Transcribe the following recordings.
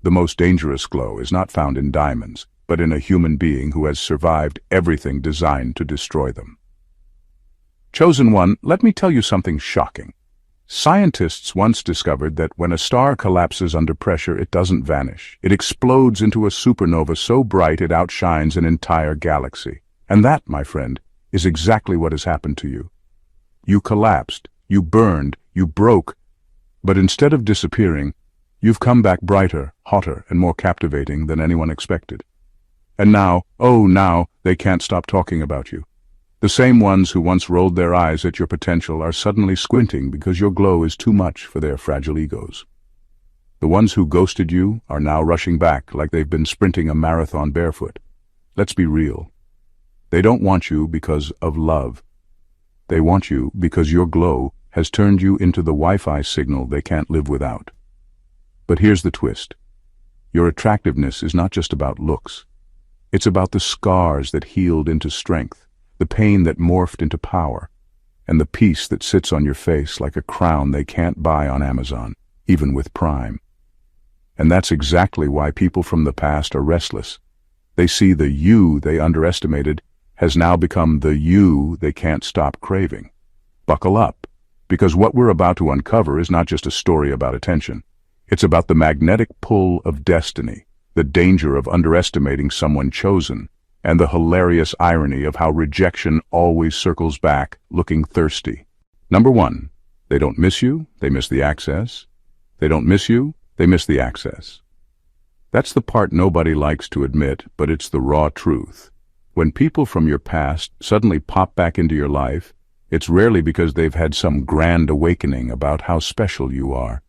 The most dangerous glow is not found in diamonds, but in a human being who has survived everything designed to destroy them. Chosen one, let me tell you something shocking. Scientists once discovered that when a star collapses under pressure, it doesn't vanish. It explodes into a supernova so bright it outshines an entire galaxy. And that, my friend, is exactly what has happened to you. You collapsed, you burned, you broke, but instead of disappearing, you've come back brighter, hotter, and more captivating than anyone expected. And now, oh now, they can't stop talking about you. The same ones who once rolled their eyes at your potential are suddenly squinting because your glow is too much for their fragile egos. The ones who ghosted you are now rushing back like they've been sprinting a marathon barefoot. Let's be real. They don't want you because of love. They want you because your glow has turned you into the Wi-Fi signal they can't live without. But here's the twist. Your attractiveness is not just about looks. It's about the scars that healed into strength, the pain that morphed into power, and the peace that sits on your face like a crown they can't buy on Amazon, even with Prime. And that's exactly why people from the past are restless. They see the you they underestimated has now become the you they can't stop craving. Buckle up, because what we're about to uncover is not just a story about attention. It's about the magnetic pull of destiny, the danger of underestimating someone chosen, and the hilarious irony of how rejection always circles back, looking thirsty. Number 1, they don't miss you, they miss the access. They don't miss you, they miss the access. That's the part nobody likes to admit, but it's the raw truth. When people from your past suddenly pop back into your life, it's rarely because they've had some grand awakening about how special you are.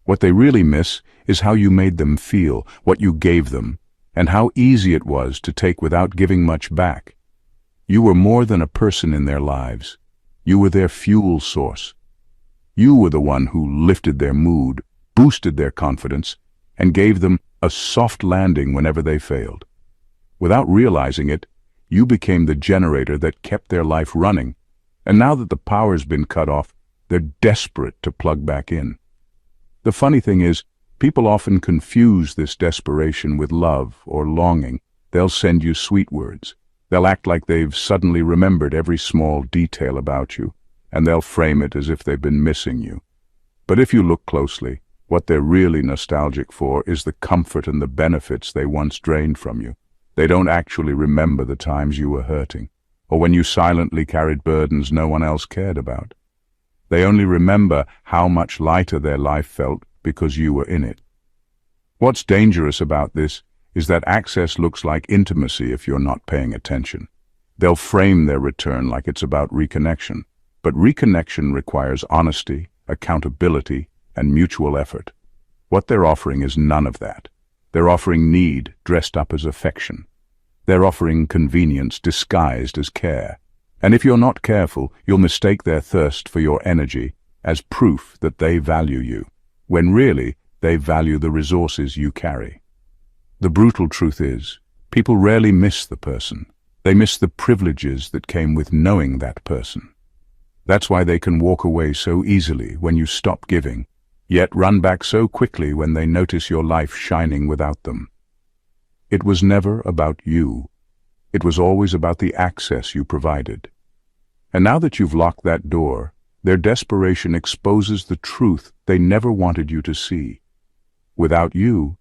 What they really miss is how you made them feel, what you gave them, and how easy it was to take without giving much back. You were more than a person in their lives. You were their fuel source. You were the one who lifted their mood, boosted their confidence, and gave them a soft landing whenever they failed. Without realizing it, you became the generator that kept their life running, and now that the power's been cut off, they're desperate to plug back in. The funny thing is, people often confuse this desperation with love or longing. They'll send you sweet words. They'll act like they've suddenly remembered every small detail about you, and they'll frame it as if they've been missing you. But if you look closely, what they're really nostalgic for is the comfort and the benefits they once drained from you. They don't actually remember the times you were hurting, or when you silently carried burdens no one else cared about. They only remember how much lighter their life felt because you were in it. What's dangerous about this is that access looks like intimacy if you're not paying attention. They'll frame their return like it's about reconnection, but reconnection requires honesty, accountability, and mutual effort. What they're offering is none of that. They're offering need dressed up as affection. They're offering convenience disguised as care. And if you're not careful, you'll mistake their thirst for your energy as proof that they value you, when really they value the resources you carry. The brutal truth is, people rarely miss the person. They miss the privileges that came with knowing that person. That's why they can walk away so easily when you stop giving, yet run back so quickly when they notice your life shining without them. It was never about you. It was always about the access you provided. And now that you've locked that door, their desperation exposes the truth they never wanted you to see. Without you,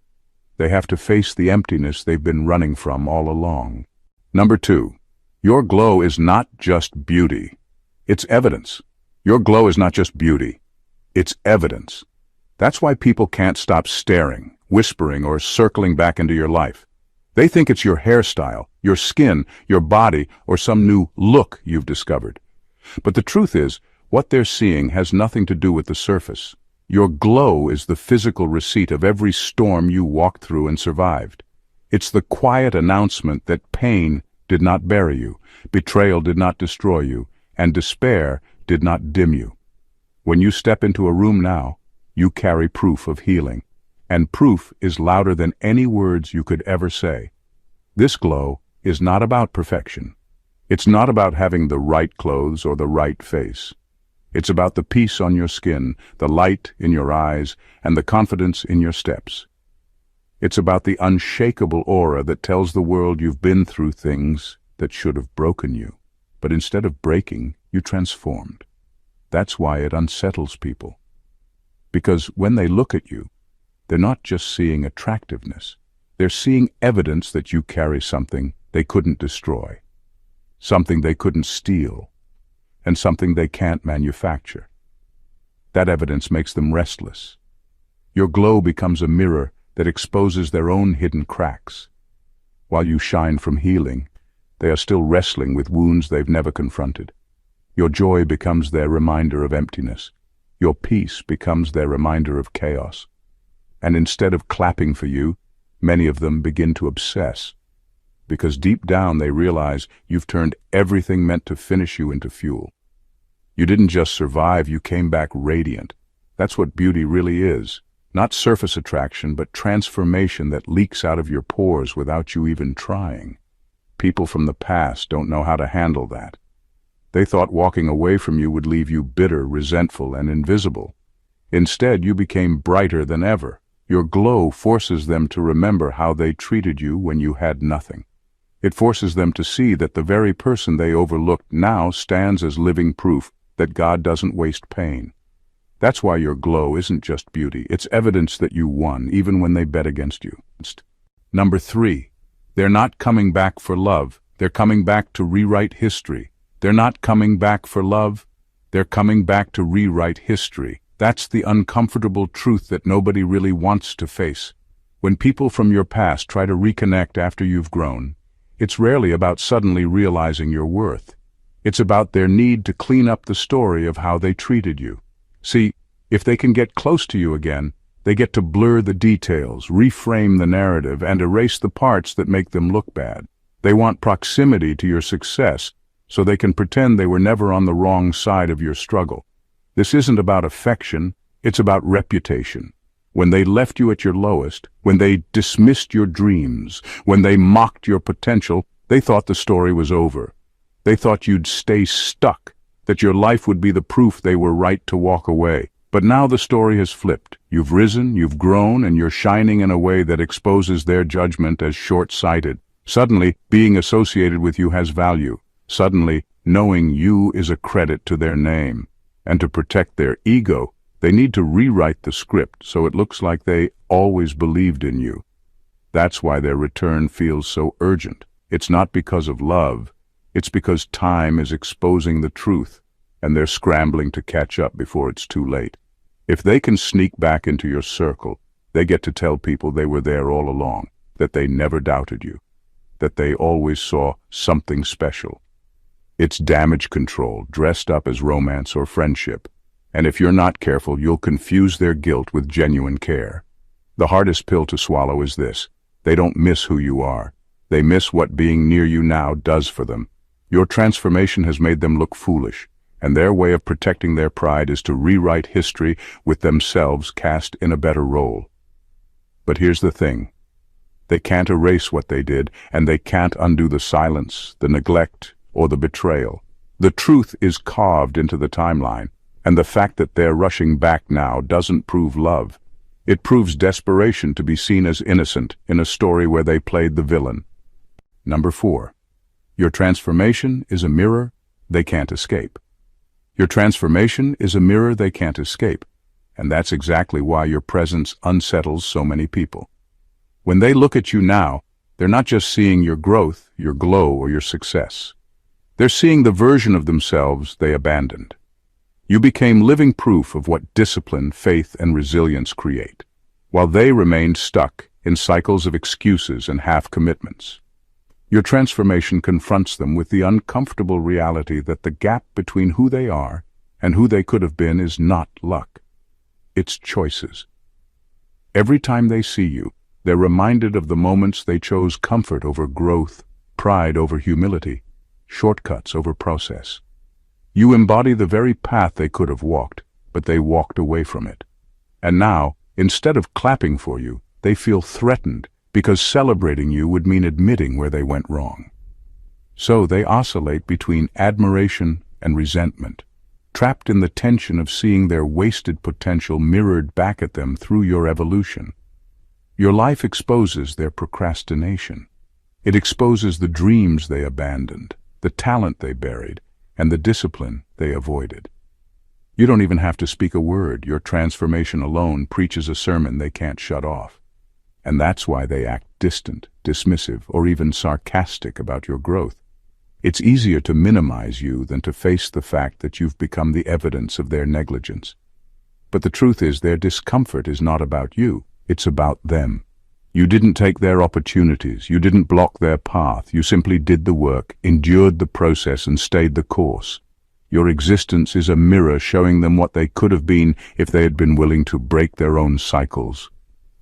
they have to face the emptiness they've been running from all along. Number 2, your glow is not just beauty. It's evidence. Your glow is not just beauty. It's evidence. That's why people can't stop staring, whispering, or circling back into your life. They think it's your hairstyle, your skin, your body, or some new look you've discovered. But the truth is, what they're seeing has nothing to do with the surface. Your glow is the physical receipt of every storm you walked through and survived. It's the quiet announcement that pain did not bury you, betrayal did not destroy you, and despair did not dim you. When you step into a room now, you carry proof of healing. And proof is louder than any words you could ever say. This glow is not about perfection. It's not about having the right clothes or the right face. It's about the peace on your skin, the light in your eyes, and the confidence in your steps. It's about the unshakable aura that tells the world you've been through things that should have broken you. But instead of breaking, you transformed. That's why it unsettles people. Because when they look at you, they're not just seeing attractiveness. They're seeing evidence that you carry something they couldn't destroy, something they couldn't steal, and something they can't manufacture. That evidence makes them restless. Your glow becomes a mirror that exposes their own hidden cracks. While you shine from healing, they are still wrestling with wounds they've never confronted. Your joy becomes their reminder of emptiness. Your peace becomes their reminder of chaos. And instead of clapping for you, many of them begin to obsess. Because deep down they realize you've turned everything meant to finish you into fuel. You didn't just survive, you came back radiant. That's what beauty really is. Not surface attraction, but transformation that leaks out of your pores without you even trying. People from the past don't know how to handle that. They thought walking away from you would leave you bitter, resentful, and invisible. Instead, you became brighter than ever. Your glow forces them to remember how they treated you when you had nothing. It forces them to see that the very person they overlooked now stands as living proof that God doesn't waste pain. That's why your glow isn't just beauty, it's evidence that you won, even when they bet against you. Number 3, they're not coming back for love, they're coming back to rewrite history. They're not coming back for love, they're coming back to rewrite history. That's the uncomfortable truth that nobody really wants to face. When people from your past try to reconnect after you've grown, it's rarely about suddenly realizing your worth. It's about their need to clean up the story of how they treated you. See, if they can get close to you again, they get to blur the details, reframe the narrative, and erase the parts that make them look bad. They want proximity to your success, so they can pretend they were never on the wrong side of your struggle. This isn't about affection, it's about reputation. When they left you at your lowest, when they dismissed your dreams, when they mocked your potential, they thought the story was over. They thought you'd stay stuck, that your life would be the proof they were right to walk away. But now the story has flipped. You've risen, you've grown, and you're shining in a way that exposes their judgment as short-sighted. Suddenly, being associated with you has value. Suddenly, knowing you is a credit to their name. And to protect their ego, they need to rewrite the script so it looks like they always believed in you. That's why their return feels so urgent. It's not because of love. It's because time is exposing the truth, and they're scrambling to catch up before it's too late. If they can sneak back into your circle, they get to tell people they were there all along, that they never doubted you, that they always saw something special. It's damage control, dressed up as romance or friendship. And if you're not careful, you'll confuse their guilt with genuine care. The hardest pill to swallow is this: they don't miss who you are. They miss what being near you now does for them. Your transformation has made them look foolish, and their way of protecting their pride is to rewrite history with themselves cast in a better role. But here's the thing. They can't erase what they did, and they can't undo the silence, the neglect, or the betrayal. The truth is carved into the timeline, and the fact that they're rushing back now doesn't prove love. It proves desperation to be seen as innocent in a story where they played the villain. Number 4. Your transformation is a mirror they can't escape. Your transformation is a mirror they can't escape, and that's exactly why your presence unsettles so many people. When they look at you now, they're not just seeing your growth, your glow, or your success. They're seeing the version of themselves they abandoned. You became living proof of what discipline, faith, and resilience create, while they remained stuck in cycles of excuses and half-commitments. Your transformation confronts them with the uncomfortable reality that the gap between who they are and who they could have been is not luck. It's choices. Every time they see you, they're reminded of the moments they chose comfort over growth, pride over humility, shortcuts over process. You embody the very path they could have walked, but they walked away from it. And now, instead of clapping for you, they feel threatened, because celebrating you would mean admitting where they went wrong. So they oscillate between admiration and resentment, trapped in the tension of seeing their wasted potential mirrored back at them through your evolution. Your life exposes their procrastination. It exposes the dreams they abandoned, the talent they buried, and the discipline they avoided. You don't even have to speak a word. Your transformation alone preaches a sermon they can't shut off. And that's why they act distant, dismissive, or even sarcastic about your growth. It's easier to minimize you than to face the fact that you've become the evidence of their negligence. But the truth is, their discomfort is not about you, it's about them. You didn't take their opportunities, you didn't block their path, you simply did the work, endured the process, and stayed the course. Your existence is a mirror showing them what they could have been if they had been willing to break their own cycles.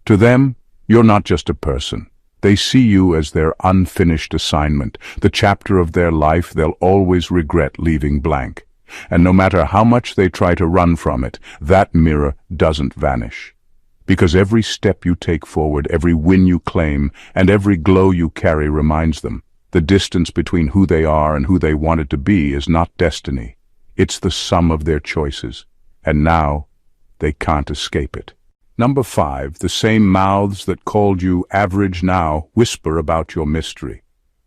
To them, you're not just a person. They see you as their unfinished assignment, the chapter of their life they'll always regret leaving blank. And no matter how much they try to run from it, that mirror doesn't vanish. Because every step you take forward, every win you claim, and every glow you carry reminds them, the distance between who they are and who they wanted to be is not destiny. It's the sum of their choices. And now, they can't escape it. Number 5, the same mouths that called you average now whisper about your mystery.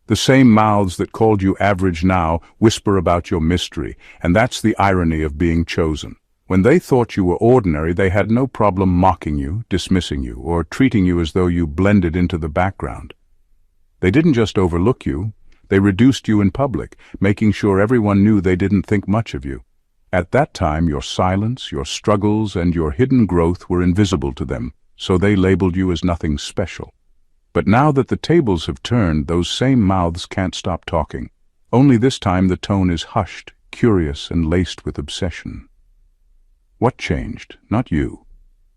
The same mouths that called you average now whisper about your mystery, and that's the irony of being chosen. When they thought you were ordinary, they had no problem mocking you, dismissing you, or treating you as though you blended into the background. They didn't just overlook you, they reduced you in public, making sure everyone knew they didn't think much of you. At that time, your silence, your struggles, and your hidden growth were invisible to them, so they labeled you as nothing special. But now that the tables have turned, those same mouths can't stop talking. Only this time the tone is hushed, curious, and laced with obsession. What changed? Not you.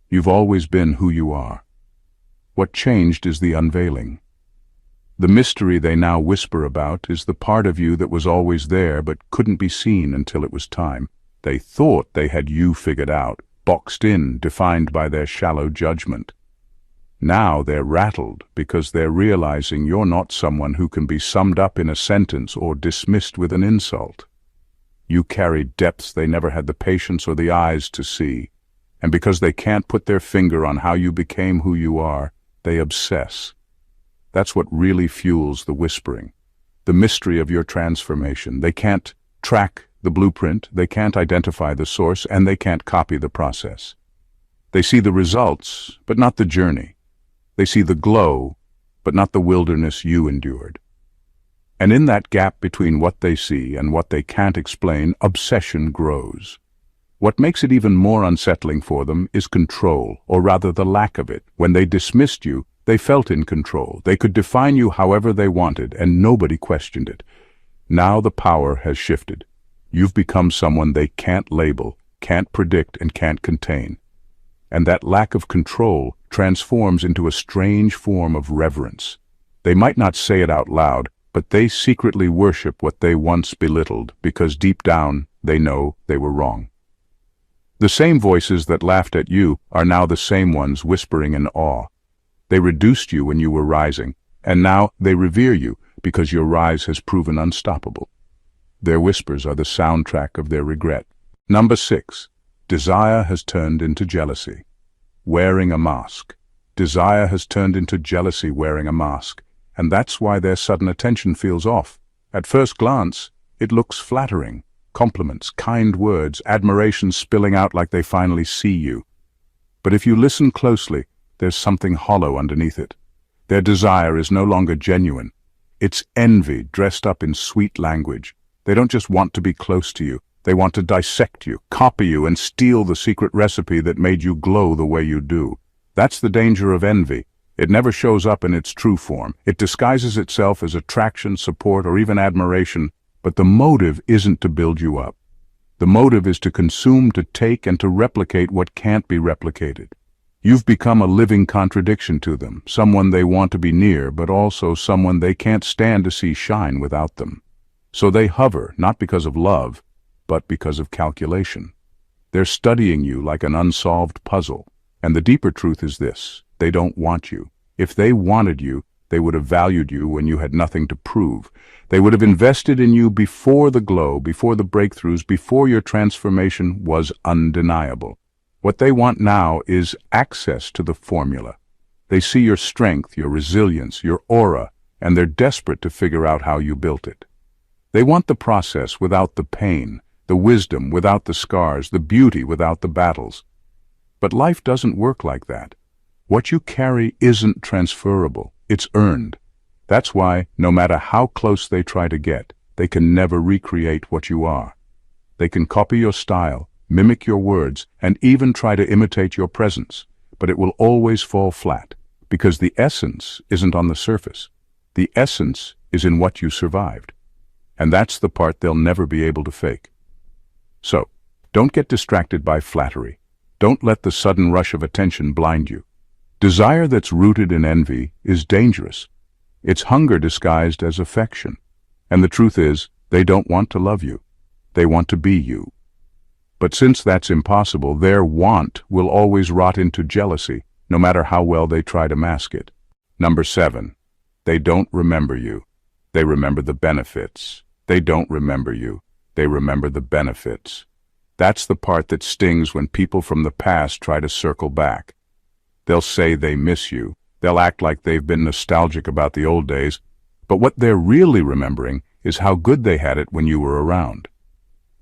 You've always been who you are. What changed is the unveiling. The mystery they now whisper about is the part of you that was always there but couldn't be seen until it was time. They thought they had you figured out, boxed in, defined by their shallow judgment. Now they're rattled because they're realizing you're not someone who can be summed up in a sentence or dismissed with an insult. You carry depths they never had the patience or the eyes to see, and because they can't put their finger on how you became who you are, they obsess. That's what really fuels the whispering, the mystery of your transformation. They can't track the blueprint, they can't identify the source, and they can't copy the process. They see the results, but not the journey. They see the glow, but not the wilderness you endured. And in that gap between what they see and what they can't explain, obsession grows. What makes it even more unsettling for them is control, or rather the lack of it. When they dismissed you, they felt in control. They could define you however they wanted, and nobody questioned it. Now the power has shifted. You've become someone they can't label, can't predict, and can't contain. And that lack of control transforms into a strange form of reverence. They might not say it out loud, but they secretly worship what they once belittled, because deep down they know they were wrong. The same voices that laughed at you are now the same ones whispering in awe. They reduced you when you were rising, and now they revere you because your rise has proven unstoppable. Their whispers are the soundtrack of their regret. Number 6. Desire has turned into jealousy. Wearing a mask. Desire has turned into jealousy wearing a mask, and that's why their sudden attention feels off. At first glance, it looks flattering. Compliments, kind words, admiration spilling out like they finally see you. But if you listen closely, there's something hollow underneath it. Their desire is no longer genuine. It's envy dressed up in sweet language. They don't just want to be close to you. They want to dissect you, copy you, and steal the secret recipe that made you glow the way you do. That's the danger of envy. It never shows up in its true form. It disguises itself as attraction, support, or even admiration, but the motive isn't to build you up. The motive is to consume, to take, and to replicate what can't be replicated. You've become a living contradiction to them, someone they want to be near, but also someone they can't stand to see shine without them. So they hover, not because of love, but because of calculation. They're studying you like an unsolved puzzle. And the deeper truth is this: they don't want you. If they wanted you, they would have valued you when you had nothing to prove. They would have invested in you before the glow, before the breakthroughs, before your transformation was undeniable. What they want now is access to the formula. They see your strength, your resilience, your aura, and they're desperate to figure out how you built it. They want the process without the pain, the wisdom without the scars, the beauty without the battles. But life doesn't work like that. What you carry isn't transferable, it's earned. That's why, no matter how close they try to get, they can never recreate what you are. They can copy your style, mimic your words, and even try to imitate your presence, but it will always fall flat, because the essence isn't on the surface. The essence is in what you survived. And that's the part they'll never be able to fake. So, don't get distracted by flattery. Don't let the sudden rush of attention blind you. Desire that's rooted in envy is dangerous. It's hunger disguised as affection. And the truth is, they don't want to love you. They want to be you. But since that's impossible, their want will always rot into jealousy, no matter how well they try to mask it. Number 7. They don't remember you. They remember the benefits. They don't remember you. They remember the benefits. That's the part that stings when people from the past try to circle back. They'll say they miss you. They'll act like they've been nostalgic about the old days, but what they're really remembering is how good they had it when you were around.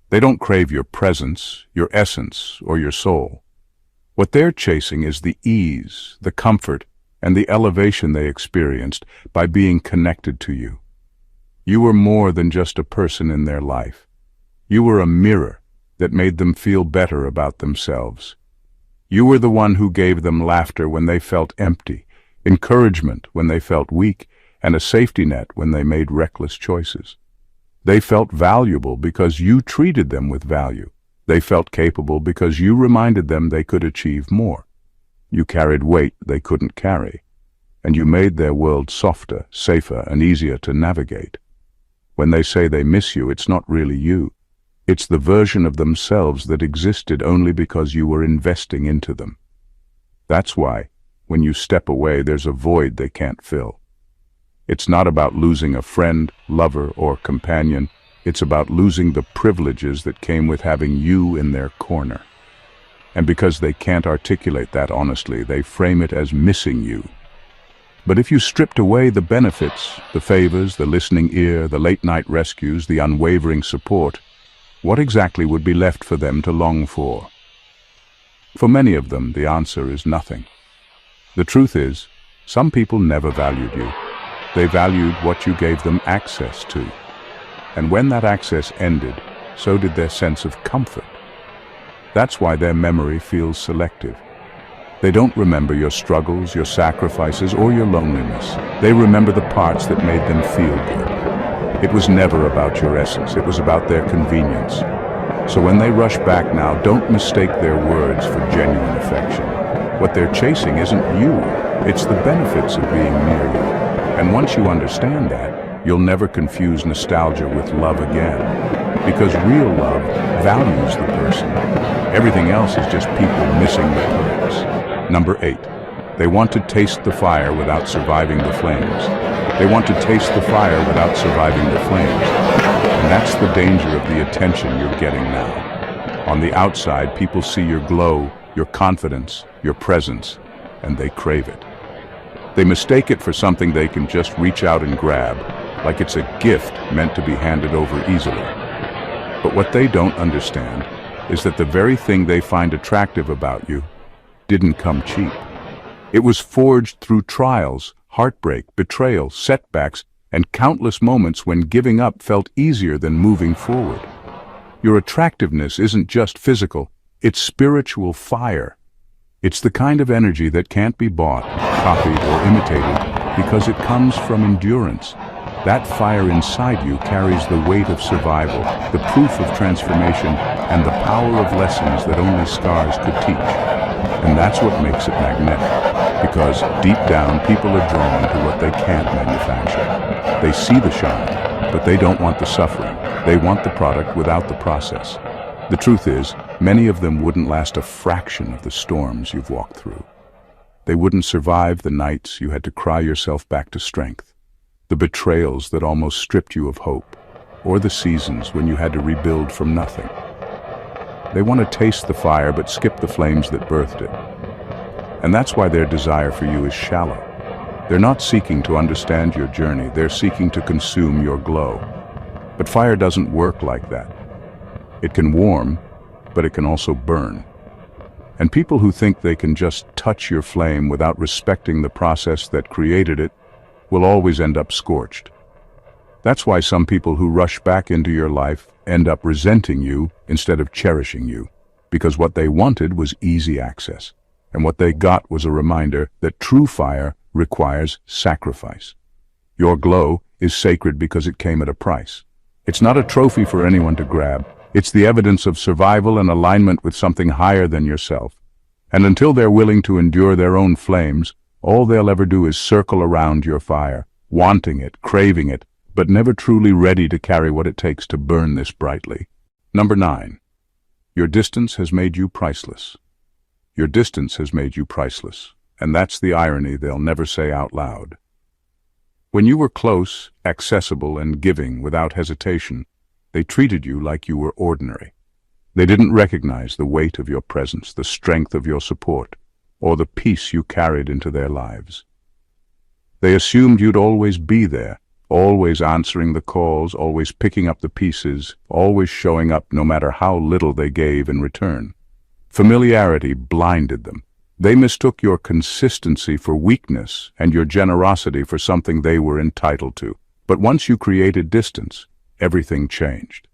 They don't crave your presence, your essence, or your soul. What they're chasing is the ease, the comfort, and the elevation they experienced by being connected to you. You were more than just a person in their life. You were a mirror that made them feel better about themselves. You were the one who gave them laughter when they felt empty, encouragement when they felt weak, and a safety net when they made reckless choices. They felt valuable because you treated them with value. They felt capable because you reminded them they could achieve more. You carried weight they couldn't carry, and you made their world softer, safer, and easier to navigate. When they say they miss you, it's not really you. It's the version of themselves that existed only because you were investing into them. That's why, when you step away, there's a void they can't fill. It's not about losing a friend, lover, or companion. It's about losing the privileges that came with having you in their corner. And because they can't articulate that honestly, they frame it as missing you. But if you stripped away the benefits, the favors, the listening ear, the late-night rescues, the unwavering support, what exactly would be left for them to long for? For many of them, the answer is nothing. The truth is, some people never valued you. They valued what you gave them access to. And when that access ended, so did their sense of comfort. That's why their memory feels selective. They don't remember your struggles, your sacrifices, or your loneliness. They remember the parts that made them feel good. It was never about your essence, it was about their convenience. So when they rush back now, don't mistake their words for genuine affection. What they're chasing isn't you, it's the benefits of being near you. And once you understand that, you'll never confuse nostalgia with love again. Because real love values the person. Everything else is just people missing the perks. Number 8. They want to taste the fire without surviving the flames. They want to taste the fire without surviving the flames. And that's the danger of the attention you're getting now. On the outside, people see your glow, your confidence, your presence, and they crave it. They mistake it for something they can just reach out and grab, like it's a gift meant to be handed over easily. But what they don't understand is that the very thing they find attractive about you didn't come cheap. It was forged through trials, heartbreak, betrayal, setbacks, and countless moments when giving up felt easier than moving forward. Your attractiveness isn't just physical, it's spiritual fire. It's the kind of energy that can't be bought, copied, or imitated because it comes from endurance. That fire inside you carries the weight of survival, the proof of transformation, and the power of lessons that only scars could teach. And that's what makes it magnetic, because deep down people are drawn to what they can't manufacture. They see the shine, but they don't want the suffering. They want the product without the process. The truth is, many of them wouldn't last a fraction of the storms you've walked through. They wouldn't survive the nights you had to cry yourself back to strength, the betrayals that almost stripped you of hope, or the seasons when you had to rebuild from nothing. They want to taste the fire but skip the flames that birthed it. And that's why their desire for you is shallow. They're not seeking to understand your journey, they're seeking to consume your glow. But fire doesn't work like that. It can warm, but it can also burn. And people who think they can just touch your flame without respecting the process that created it will always end up scorched. That's why some people who rush back into your life end up resenting you instead of cherishing you, because what they wanted was easy access, and what they got was a reminder that true fire requires sacrifice. Your glow is sacred because it came at a price. It's not a trophy for anyone to grab. It's the evidence of survival and alignment with something higher than yourself. And until they're willing to endure their own flames, all they'll ever do is circle around your fire, wanting it, craving it, but never truly ready to carry what it takes to burn this brightly. Number 9. Your distance has made you priceless. Your distance has made you priceless, and that's the irony they'll never say out loud. When you were close, accessible, and giving without hesitation, they treated you like you were ordinary. They didn't recognize the weight of your presence, the strength of your support, or the peace you carried into their lives. They assumed you'd always be there, always answering the calls, always picking up the pieces, always showing up no matter how little they gave in return. Familiarity blinded them. They mistook your consistency for weakness and your generosity for something they were entitled to. But once you created distance, everything changed.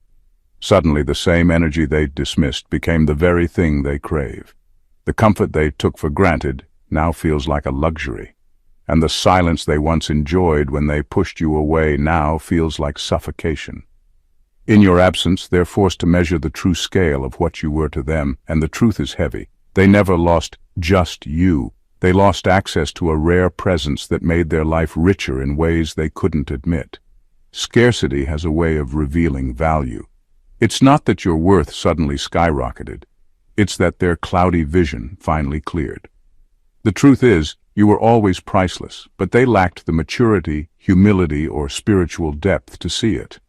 Suddenly, the same energy they dismissed became the very thing they crave. The comfort they took for granted now feels like a luxury, and the silence they once enjoyed when they pushed you away now feels like suffocation. In your absence, they're forced to measure the true scale of what you were to them, and the truth is heavy. They never lost just you. They lost access to a rare presence that made their life richer in ways they couldn't admit. Scarcity has a way of revealing value. It's not that your worth suddenly skyrocketed. It's that their cloudy vision finally cleared. The truth is, you were always priceless, but they lacked the maturity, humility, or spiritual depth to see it.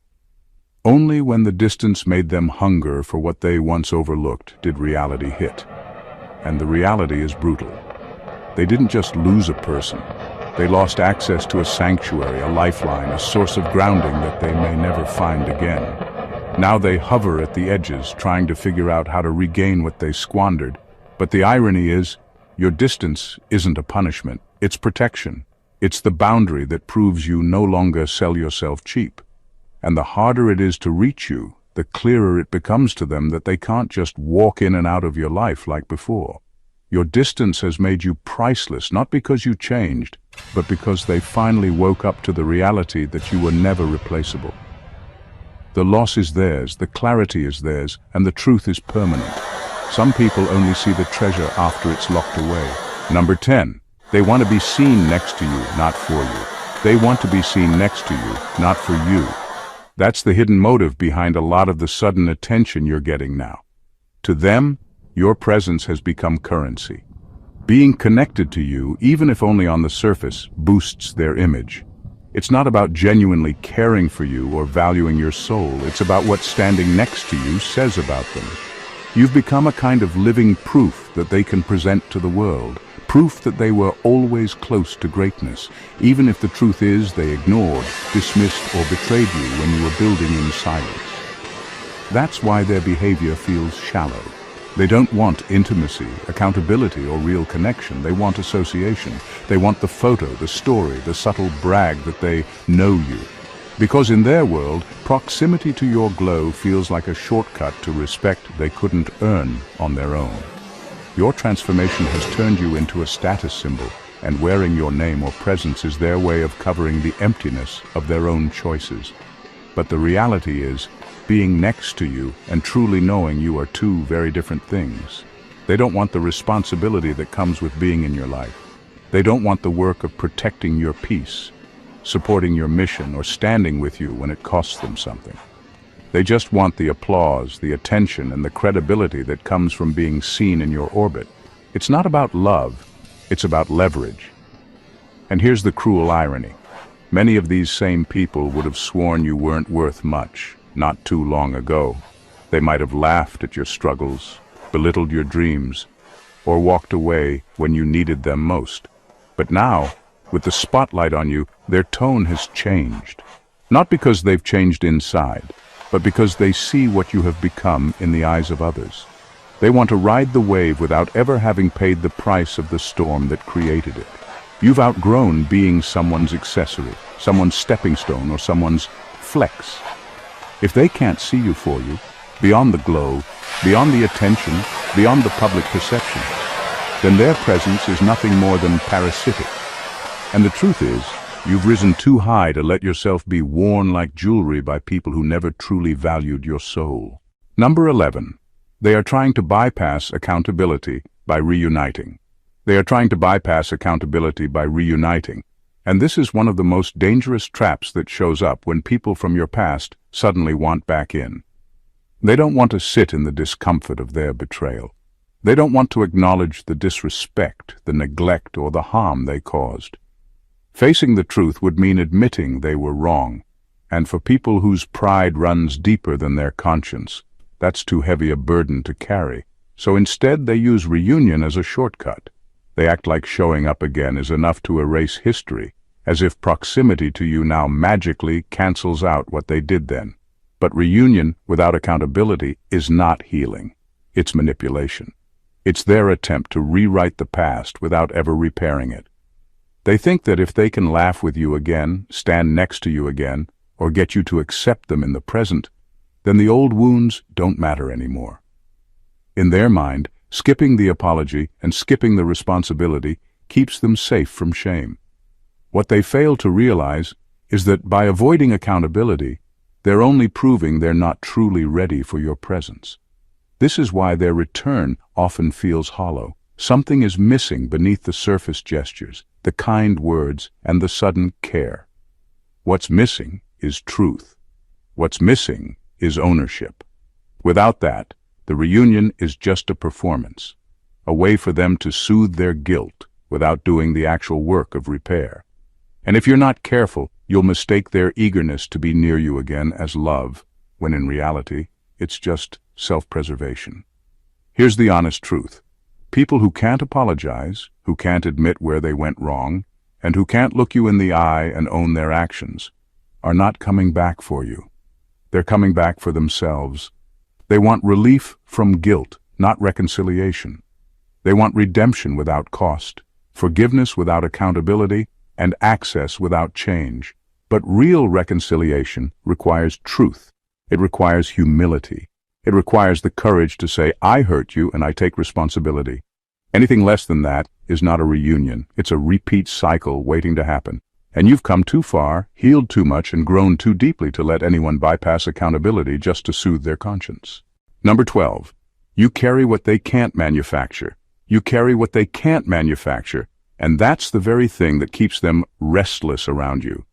Only when the distance made them hunger for what they once overlooked did reality hit. And the reality is brutal. They didn't just lose a person. They lost access to a sanctuary, a lifeline, a source of grounding that they may never find again. Now they hover at the edges, trying to figure out how to regain what they squandered. But the irony is, your distance isn't a punishment, it's protection. It's the boundary that proves you no longer sell yourself cheap. And the harder it is to reach you, the clearer it becomes to them that they can't just walk in and out of your life like before. Your distance has made you priceless, not because you changed, but because they finally woke up to the reality that you were never replaceable. The loss is theirs, the clarity is theirs, and the truth is permanent. Some people only see the treasure after it's locked away. Number 10. They want to be seen next to you, not for you. They want to be seen next to you, not for you. That's the hidden motive behind a lot of the sudden attention you're getting now. To them, your presence has become currency. Being connected to you, even if only on the surface, boosts their image. It's not about genuinely caring for you or valuing your soul. It's about what standing next to you says about them. You've become a kind of living proof that they can present to the world. Proof that they were always close to greatness, even if the truth is they ignored, dismissed, or betrayed you when you were building in silence. That's why their behavior feels shallow. They don't want intimacy, accountability, or real connection. They want association. They want the photo, the story, the subtle brag that they know you. Because in their world, proximity to your glow feels like a shortcut to respect they couldn't earn on their own. Your transformation has turned you into a status symbol, and wearing your name or presence is their way of covering the emptiness of their own choices. But the reality is, being next to you and truly knowing you are two very different things. They don't want the responsibility that comes with being in your life. They don't want the work of protecting your peace, supporting your mission, or standing with you when it costs them something. They just want the applause, the attention, and the credibility that comes from being seen in your orbit. It's not about love, it's about leverage. And here's the cruel irony. Many of these same people would have sworn you weren't worth much not too long ago. They might have laughed at your struggles, belittled your dreams, or walked away when you needed them most. But now, with the spotlight on you, their tone has changed. Not because they've changed inside, but because they see what you have become in the eyes of others. They want to ride the wave without ever having paid the price of the storm that created it. You've outgrown being someone's accessory, someone's stepping stone, or someone's flex. If they can't see you for you, beyond the glow, beyond the attention, beyond the public perception, then their presence is nothing more than parasitic. And the truth is, you've risen too high to let yourself be worn like jewelry by people who never truly valued your soul. Number 11. They are trying to bypass accountability by reuniting. They are trying to bypass accountability by reuniting. And this is one of the most dangerous traps that shows up when people from your past suddenly want back in. They don't want to sit in the discomfort of their betrayal. They don't want to acknowledge the disrespect, the neglect, or the harm they caused. Facing the truth would mean admitting they were wrong, and for people whose pride runs deeper than their conscience, that's too heavy a burden to carry. So instead they use reunion as a shortcut. They act like showing up again is enough to erase history, as if proximity to you now magically cancels out what they did then. But reunion without accountability is not healing. It's manipulation. It's their attempt to rewrite the past without ever repairing it. They think that if they can laugh with you again, stand next to you again, or get you to accept them in the present, then the old wounds don't matter anymore. In their mind, skipping the apology and skipping the responsibility keeps them safe from shame. What they fail to realize is that by avoiding accountability, they're only proving they're not truly ready for your presence. This is why their return often feels hollow. Something is missing beneath the surface gestures, the kind words, and the sudden care. What's missing is truth. What's missing is ownership. Without that, the reunion is just a performance, a way for them to soothe their guilt without doing the actual work of repair. And if you're not careful, you'll mistake their eagerness to be near you again as love, when in reality, it's just self-preservation. Here's the honest truth. People who can't apologize, who can't admit where they went wrong, and who can't look you in the eye and own their actions, are not coming back for you. They're coming back for themselves. They want relief from guilt, not reconciliation. They want redemption without cost, forgiveness without accountability, and access without change. But real reconciliation requires truth. It requires humility. It requires the courage to say, I hurt you and I take responsibility. Anything less than that is not a reunion. It's a repeat cycle waiting to happen. And you've come too far, healed too much, and grown too deeply to let anyone bypass accountability just to soothe their conscience. Number 12. You carry what they can't manufacture. You carry what they can't manufacture, and that's the very thing that keeps them restless around you.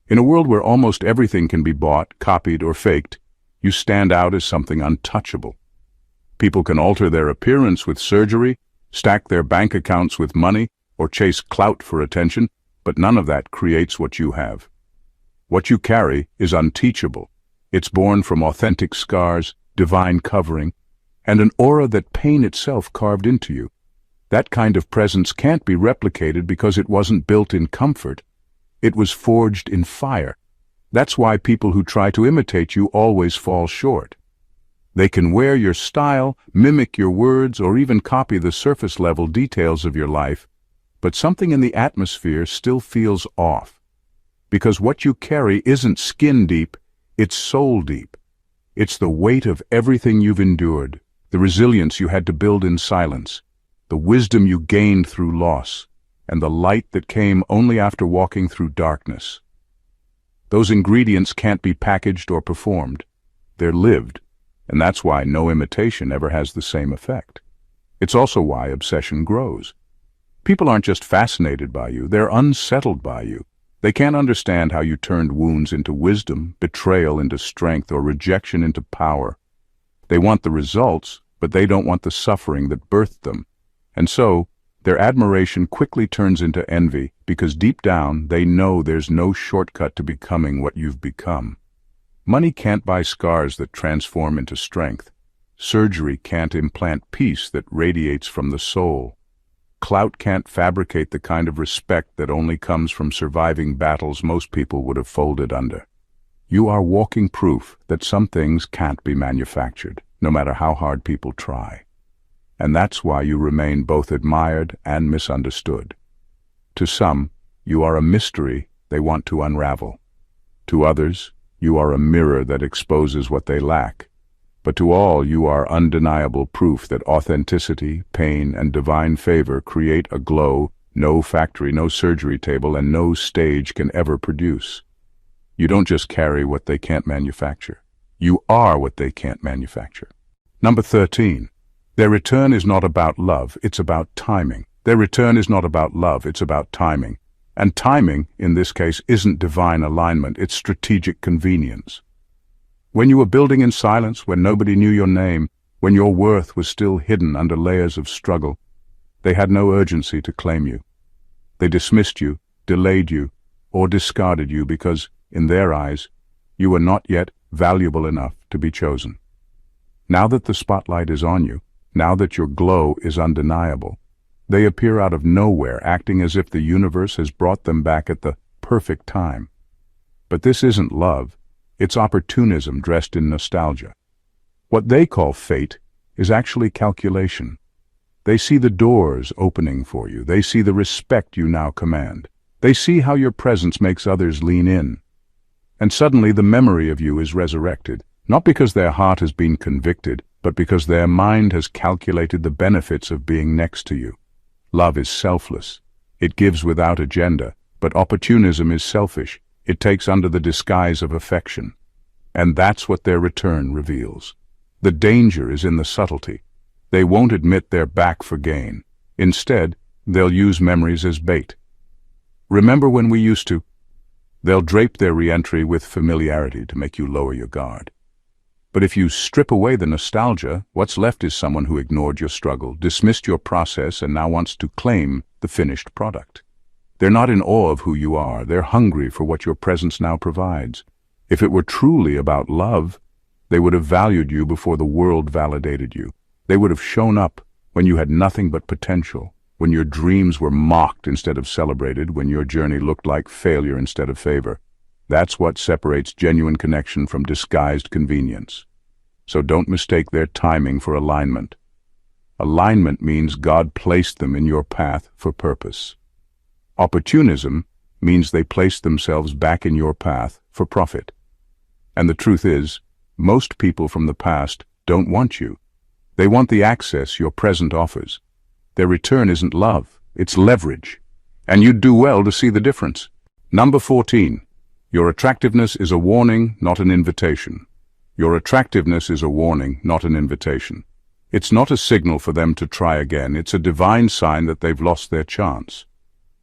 In a world where almost everything can be bought, copied, or faked, you stand out as something untouchable. People can alter their appearance with surgery, stack their bank accounts with money, or chase clout for attention, but none of that creates what you have. What you carry is unteachable. It's born from authentic scars, divine covering, and an aura that pain itself carved into you. That kind of presence can't be replicated because it wasn't built in comfort. It was forged in fire. That's why people who try to imitate you always fall short. They can wear your style, mimic your words, or even copy the surface-level details of your life, but something in the atmosphere still feels off. Because what you carry isn't skin-deep, it's soul-deep. It's the weight of everything you've endured, the resilience you had to build in silence, the wisdom you gained through loss, and the light that came only after walking through darkness. Those ingredients can't be packaged or performed. They're lived, and that's why no imitation ever has the same effect. It's also why obsession grows. People aren't just fascinated by you, they're unsettled by you. They can't understand how you turned wounds into wisdom, betrayal into strength, or rejection into power. They want the results, but they don't want the suffering that birthed them. And so, their admiration quickly turns into envy, because deep down they know there's no shortcut to becoming what you've become. Money can't buy scars that transform into strength. Surgery can't implant peace that radiates from the soul. Clout can't fabricate the kind of respect that only comes from surviving battles most people would have folded under. You are walking proof that some things can't be manufactured, no matter how hard people try. And that's why you remain both admired and misunderstood. To some, you are a mystery they want to unravel. To others, you are a mirror that exposes what they lack. But to all, you are undeniable proof that authenticity, pain, and divine favor create a glow no factory, no surgery table, and no stage can ever produce. You don't just carry what they can't manufacture. You are what they can't manufacture. Number 13. Their return is not about love, it's about timing. Their return is not about love, it's about timing. And timing, in this case, isn't divine alignment, it's strategic convenience. When you were building in silence, when nobody knew your name, when your worth was still hidden under layers of struggle, they had no urgency to claim you. They dismissed you, delayed you, or discarded you because, in their eyes, you were not yet valuable enough to be chosen. Now that the spotlight is on you, now that your glow is undeniable, they appear out of nowhere, acting as if the universe has brought them back at the perfect time. But this isn't love. It's opportunism dressed in nostalgia. What they call fate is actually calculation. They see the doors opening for you. They see the respect you now command. They see how your presence makes others lean in. And suddenly the memory of you is resurrected, not because their heart has been convicted, but because their mind has calculated the benefits of being next to you. Love is selfless. It gives without agenda, but opportunism is selfish. It takes under the disguise of affection. And that's what their return reveals. The danger is in the subtlety. They won't admit they're back for gain. Instead, they'll use memories as bait. Remember when we used to? They'll drape their re-entry with familiarity to make you lower your guard. But if you strip away the nostalgia, what's left is someone who ignored your struggle, dismissed your process, and now wants to claim the finished product. They're not in awe of who you are. They're hungry for what your presence now provides. If it were truly about love, they would have valued you before the world validated you. They would have shown up when you had nothing but potential, when your dreams were mocked instead of celebrated, when your journey looked like failure instead of favor. That's what separates genuine connection from disguised convenience. So don't mistake their timing for alignment. Alignment means God placed them in your path for purpose. Opportunism means they place themselves back in your path for profit. And the truth is, most people from the past don't want you. They want the access your present offers. Their return isn't love, it's leverage. And you'd do well to see the difference. Number 14. Your attractiveness is a warning, not an invitation. Your attractiveness is a warning, not an invitation. It's not a signal for them to try again. It's a divine sign that they've lost their chance.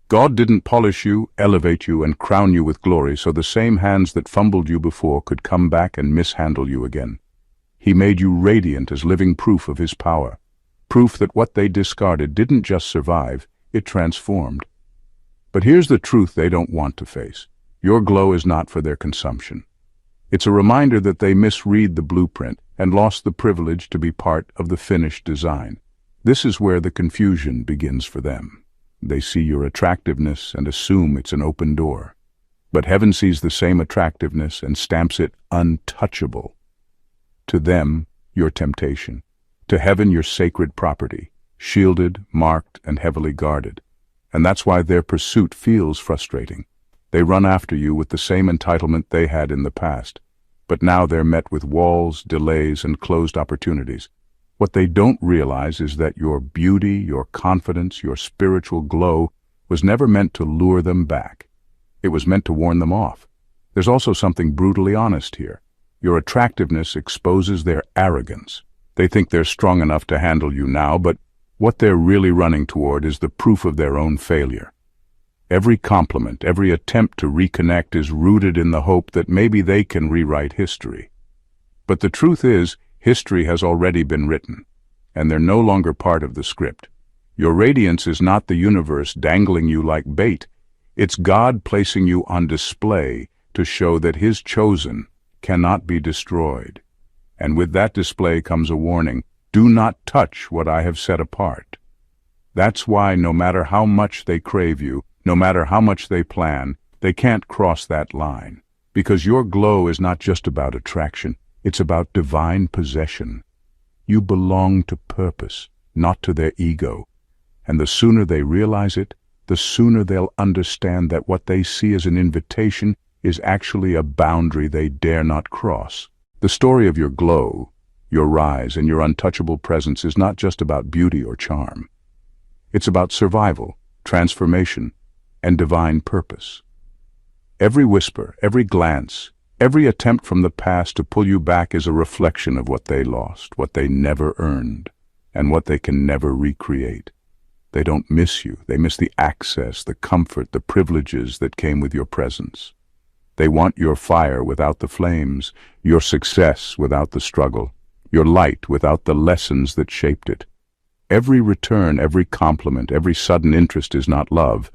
God didn't polish you, elevate you, and crown you with glory so the same hands that fumbled you before could come back and mishandle you again. He made you radiant as living proof of His power, proof that what they discarded didn't just survive, it transformed. But here's the truth they don't want to face. Your glow is not for their consumption. It's a reminder that they misread the blueprint and lost the privilege to be part of the finished design. This is where the confusion begins for them. They see your attractiveness and assume it's an open door. But heaven sees the same attractiveness and stamps it untouchable. To them, your temptation. To heaven, your sacred property, shielded, marked, and heavily guarded. And that's why their pursuit feels frustrating. They run after you with the same entitlement they had in the past. But now they're met with walls, delays, and closed opportunities. What they don't realize is that your beauty, your confidence, your spiritual glow was never meant to lure them back. It was meant to warn them off. There's also something brutally honest here. Your attractiveness exposes their arrogance. They think they're strong enough to handle you now, but what they're really running toward is the proof of their own failure. Every compliment, every attempt to reconnect is rooted in the hope that maybe they can rewrite history. But the truth is, history has already been written, and they're no longer part of the script. Your radiance is not the universe dangling you like bait. It's God placing you on display to show that His chosen cannot be destroyed. And with that display comes a warning: do not touch what I have set apart. That's why no matter how much they crave you, no matter how much they plan, they can't cross that line. Because your glow is not just about attraction, it's about divine possession. You belong to purpose, not to their ego. And the sooner they realize it, the sooner they'll understand that what they see as an invitation is actually a boundary they dare not cross. The story of your glow, your rise, and your untouchable presence is not just about beauty or charm. It's about survival, transformation, and divine purpose. Every whisper, every glance, every attempt from the past to pull you back is a reflection of what they lost, what they never earned, and what they can never recreate. They don't miss you. They miss the access, the comfort, the privileges that came with your presence. They want your fire without the flames, your success without the struggle, your light without the lessons that shaped it. Every return, every compliment, every sudden interest is not love.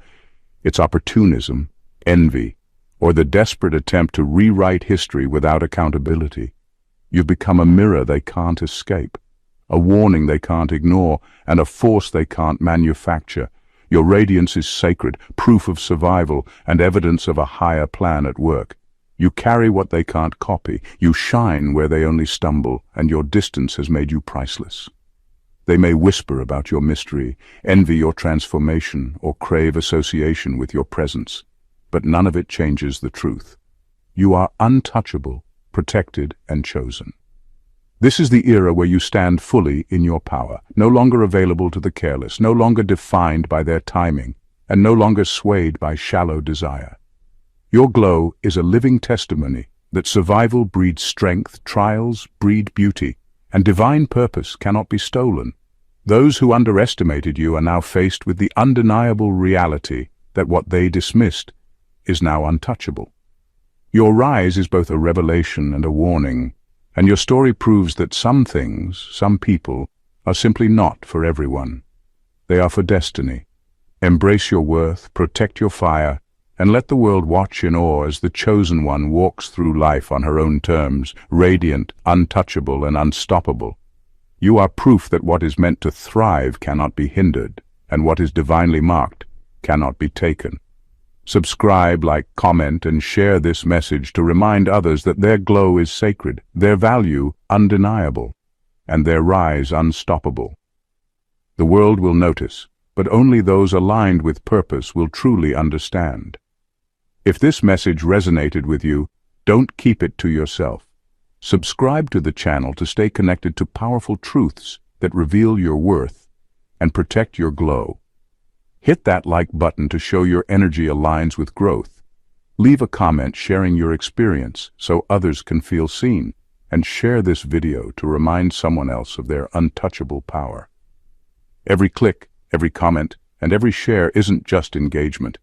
It's opportunism, envy, or the desperate attempt to rewrite history without accountability. You've become a mirror they can't escape, a warning they can't ignore, and a force they can't manufacture. Your radiance is sacred, proof of survival, and evidence of a higher plan at work. You carry what they can't copy, you shine where they only stumble, and your distance has made you priceless. They may whisper about your mystery, envy your transformation, or crave association with your presence, but none of it changes the truth. You are untouchable, protected, and chosen. This is the era where you stand fully in your power, no longer available to the careless, no longer defined by their timing, and no longer swayed by shallow desire. Your glow is a living testimony that survival breeds strength, trials breed beauty, and divine purpose cannot be stolen. Those who underestimated you are now faced with the undeniable reality that what they dismissed is now untouchable. Your rise is both a revelation and a warning, and your story proves that some things, some people, are simply not for everyone. They are for destiny. Embrace your worth, protect your fire, and let the world watch in awe as the chosen one walks through life on her own terms, radiant, untouchable, and unstoppable. You are proof that what is meant to thrive cannot be hindered, and what is divinely marked cannot be taken. Subscribe, like, comment, and share this message to remind others that their glow is sacred, their value undeniable, and their rise unstoppable. The world will notice, but only those aligned with purpose will truly understand. If this message resonated with you, don't keep it to yourself. Subscribe to the channel to stay connected to powerful truths that reveal your worth and protect your glow. Hit that like button to show your energy aligns with growth. Leave a comment sharing your experience so others can feel seen, and share this video to remind someone else of their untouchable power. Every click, every comment, and every share isn't just engagement.